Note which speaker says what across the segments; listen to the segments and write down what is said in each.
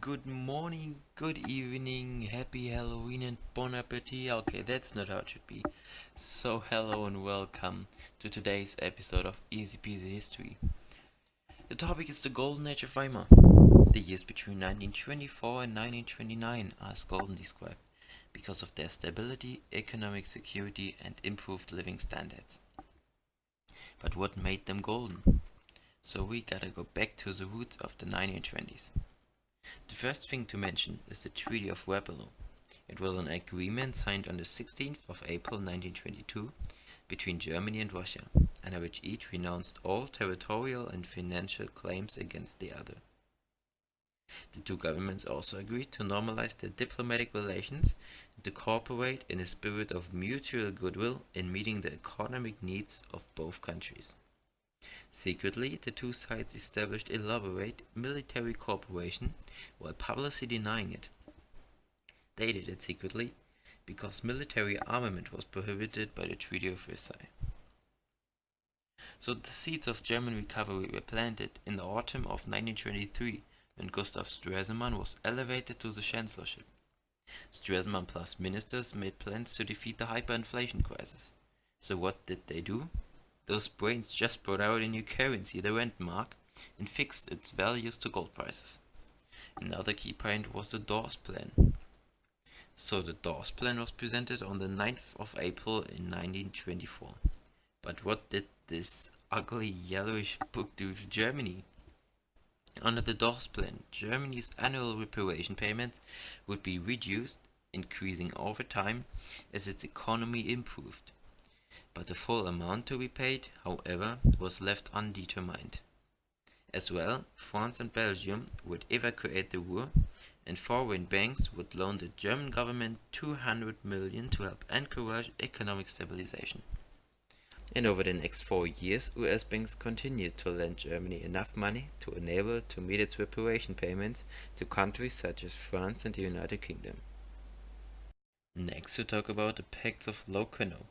Speaker 1: Good morning, good evening, happy Halloween and bon appetit. Okay, that's not how it should be. So hello and welcome to today's episode of Easy Peasy History. The topic is the Golden Age of Weimar. The years between 1924 and 1929 are as golden described because of their stability, economic security and improved living standards. But what made them golden? So we gotta go back to the roots of the 1920s. The first thing to mention is the Treaty of Waterloo. It was an agreement signed on the 16th of April 1922 between Germany and Russia, under which each renounced all territorial and financial claims against the other. The two governments also agreed to normalize their diplomatic relations and to cooperate in a spirit of mutual goodwill in meeting the economic needs of both countries. Secretly, the two sides established elaborate military cooperation while publicly denying it. They did it secretly because military armament was prohibited by the Treaty of Versailles. So the seeds of German recovery were planted in the autumn of 1923 when Gustav Stresemann was elevated to the chancellorship. Stresemann plus ministers made plans to defeat the hyperinflation crisis. So what did they do? Those brains just brought out a new currency, the Rent mark, and fixed its values to gold prices. Another key point was the Dawes Plan. So the Dawes Plan was presented on the 9th of April in 1924. But what did this ugly yellowish book do to Germany? Under the Dawes Plan, Germany's annual reparation payments would be reduced, increasing over time as its economy improved. But the full amount to be paid, however, was left undetermined. As well, France and Belgium would evacuate the Ruhr, and foreign banks would loan the German government 200 million to help encourage economic stabilization. And over the next 4 years, US banks continued to lend Germany enough money to enable it to meet its reparation payments to countries such as France and the United Kingdom. Next, we talk about the Pacts of Locarno.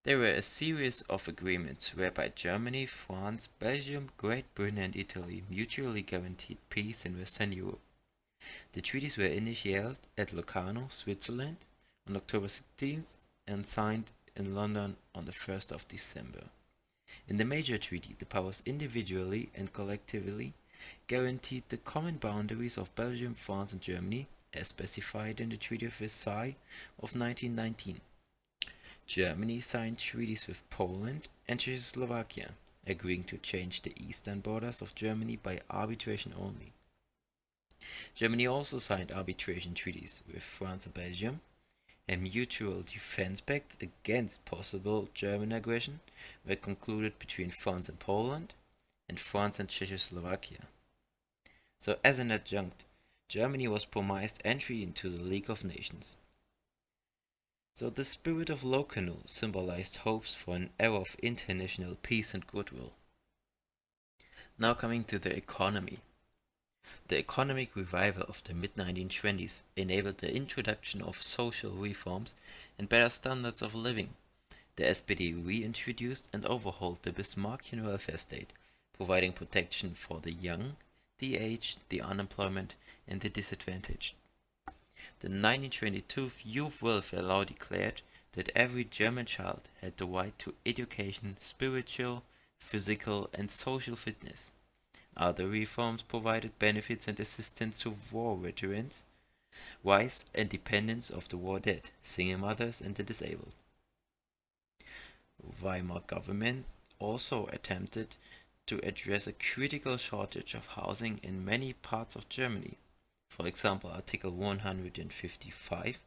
Speaker 1: There were a series of agreements whereby Germany, France, Belgium, Great Britain and Italy mutually guaranteed peace in Western Europe. The treaties were initiated at Locarno, Switzerland, on October 16th and signed in London on the 1st of December. In the major treaty, the powers individually and collectively guaranteed the common boundaries of Belgium, France and Germany, as specified in the Treaty of Versailles of 1919. Germany signed treaties with Poland and Czechoslovakia, agreeing to change the eastern borders of Germany by arbitration only. Germany also signed arbitration treaties with France and Belgium, and mutual defense pacts against possible German aggression were concluded between France and Poland, and France and Czechoslovakia. So as an adjunct, Germany was promised entry into the League of Nations. So the spirit of Locarno symbolized hopes for an era of international peace and goodwill. Now coming to the economy. The economic revival of the mid-1920s enabled the introduction of social reforms and better standards of living. The SPD reintroduced and overhauled the Bismarckian welfare state, providing protection for the young, the aged, the unemployed, and the disadvantaged. The 1922 Youth Welfare Law declared that every German child had the right to education, spiritual, physical and social fitness. Other reforms provided benefits and assistance to war veterans, wives and dependents of the war dead, single mothers and the disabled. Weimar government also attempted to address a critical shortage of housing in many parts of Germany. For example, Article 155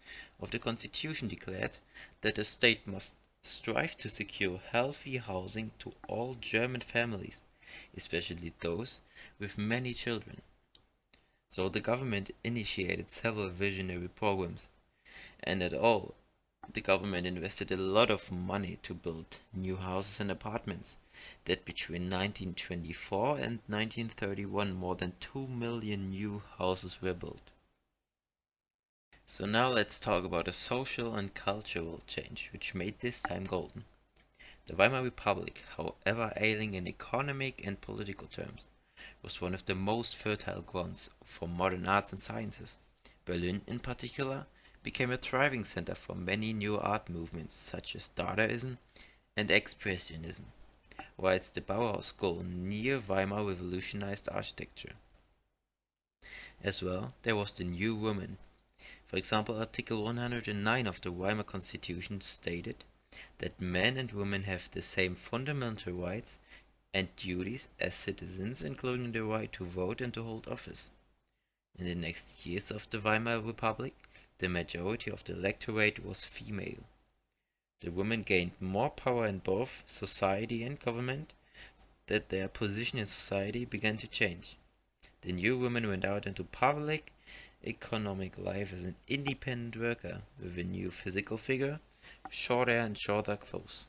Speaker 1: of the Constitution declared that the state must strive to secure healthy housing to all German families, especially those with many children. So the government initiated several visionary programs, and the government invested a lot of money to build new houses and apartments. That between 1924 and 1931 more than 2 million new houses were built. So now let's talk about a social and cultural change which made this time golden. The Weimar Republic, however ailing in economic and political terms, was one of the most fertile grounds for modern arts and sciences. Berlin, in particular, became a thriving center for many new art movements such as Dadaism and Expressionism, whilst the Bauhaus school near Weimar revolutionized architecture. As well, there was the New Woman. For example, Article 109 of the Weimar Constitution stated that men and women have the same fundamental rights and duties as citizens, including the right to vote and to hold office. In the next years of the Weimar Republic, the majority of the electorate was female. The women gained more power in both society and government, that their position in society began to change. The new woman went out into public economic life as an independent worker with a new physical figure, shorter and shorter clothes.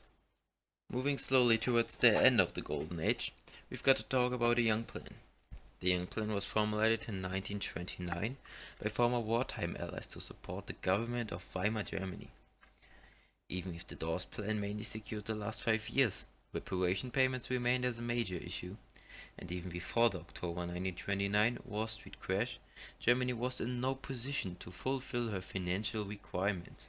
Speaker 1: Moving slowly towards the end of the Golden Age, we've got to talk about the Young Plan. The Young Plan was formulated in 1929 by former wartime allies to support the government of Weimar Germany. Even if the Dawes Plan mainly secured the last 5 years, reparation payments remained as a major issue, and even before the October 1929 Wall Street crash, Germany was in no position to fulfill her financial requirements.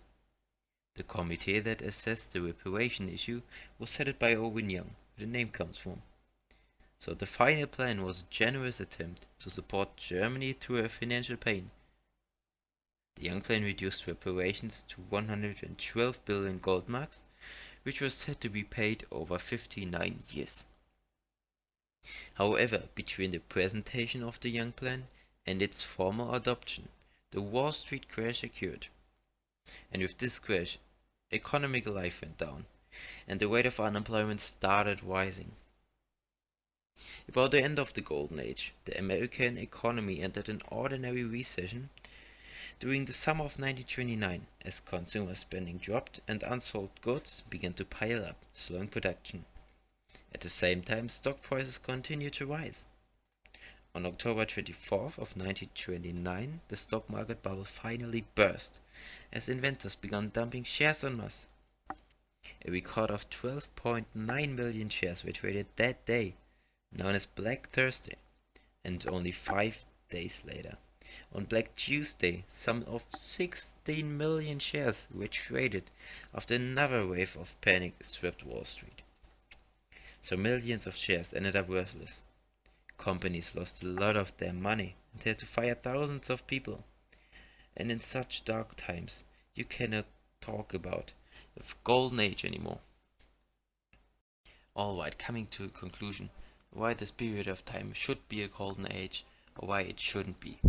Speaker 1: The committee that assessed the reparation issue was headed by Owen Young, where the name comes from. So the final plan was a generous attempt to support Germany through her financial pain. The Young Plan reduced reparations to 112 billion gold marks, which was said to be paid over 59 years. However, between the presentation of the Young Plan and its formal adoption, the Wall Street crash occurred. And with this crash, economic life went down, and the rate of unemployment started rising. About the end of the Golden Age, the American economy entered an ordinary recession during the summer of 1929, as consumer spending dropped and unsold goods began to pile up, slowing production. At the same time, stock prices continued to rise. On October 24th of 1929, the stock market bubble finally burst, as investors began dumping shares en masse. A record of 12.9 million shares were traded that day, known as Black Thursday, and only 5 days later, on Black Tuesday, some of 16 million shares were traded after another wave of panic swept Wall Street. So millions of shares ended up worthless. Companies lost a lot of their money and had to fire thousands of people. And in such dark times, you cannot talk about the Golden Age anymore. Alright, coming to a conclusion, why this period of time should be a Golden Age or why it shouldn't be.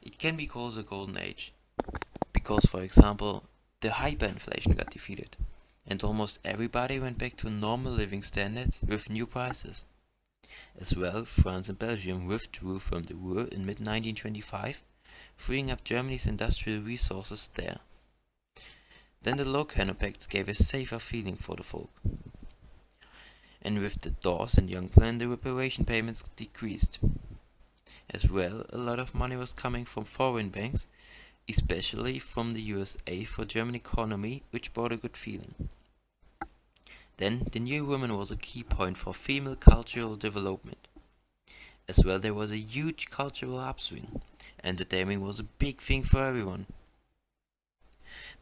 Speaker 1: It can be called a Golden Age because, for example, the hyperinflation got defeated, and almost everybody went back to normal living standards with new prices. As well, France and Belgium withdrew from the war in mid-1925, freeing up Germany's industrial resources there. Then the Locarno Pacts gave a safer feeling for the folk. And with the Dawes and Young Plan, the reparation payments decreased. As well, a lot of money was coming from foreign banks, especially from the USA for German economy, which brought a good feeling. Then, the New Woman was a key point for female cultural development. As well, there was a huge cultural upswing, entertainment was a big thing for everyone,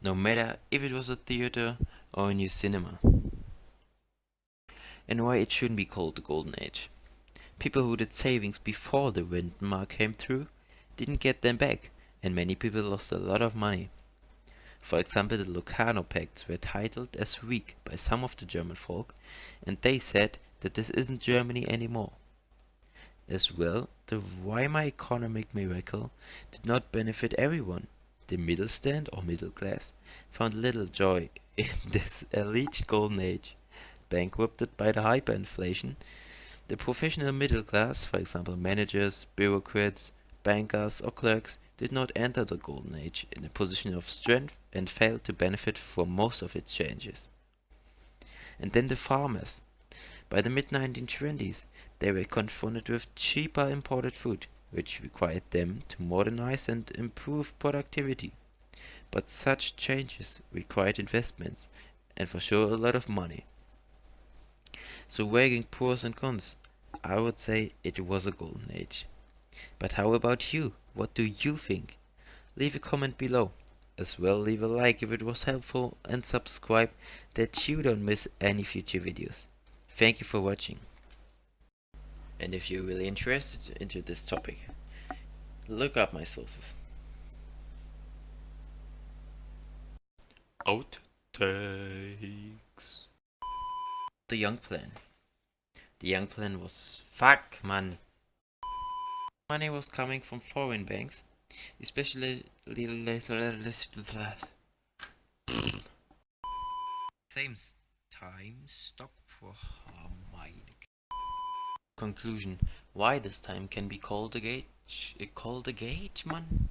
Speaker 1: no matter if it was a theater or a new cinema. And why it shouldn't be called the Golden Age. People who did savings before the Weimar came through didn't get them back, and many people lost a lot of money. For example, the Locarno Pacts were titled as weak by some of the German folk, and they said that this isn't Germany anymore. As well, the Weimar economic miracle did not benefit everyone. The middle stand or middle class found little joy in this alleged Golden Age. Bankrupted by the hyperinflation, the professional middle class, for example managers, bureaucrats, bankers or clerks, did not enter the Golden Age in a position of strength and failed to benefit from most of its changes. And then the farmers. By the mid-1920s, they were confronted with cheaper imported food, which required them to modernize and improve productivity. But such changes required investments, and for sure a lot of money. So weighing pros and cons, I would say it was a golden age. But how about you? What do you think? Leave a comment below. As well, leave a like if it was helpful and subscribe that you don't miss any future videos. Thank you for watching. And if you're really interested into this topic, look up my sources. Outtakes. The Young Plan. The Young Plan was fuck man. Money was coming from foreign banks, especially same time stock for Harmonic. Conclusion: why this time can be called a gauge? Called a gauge, man.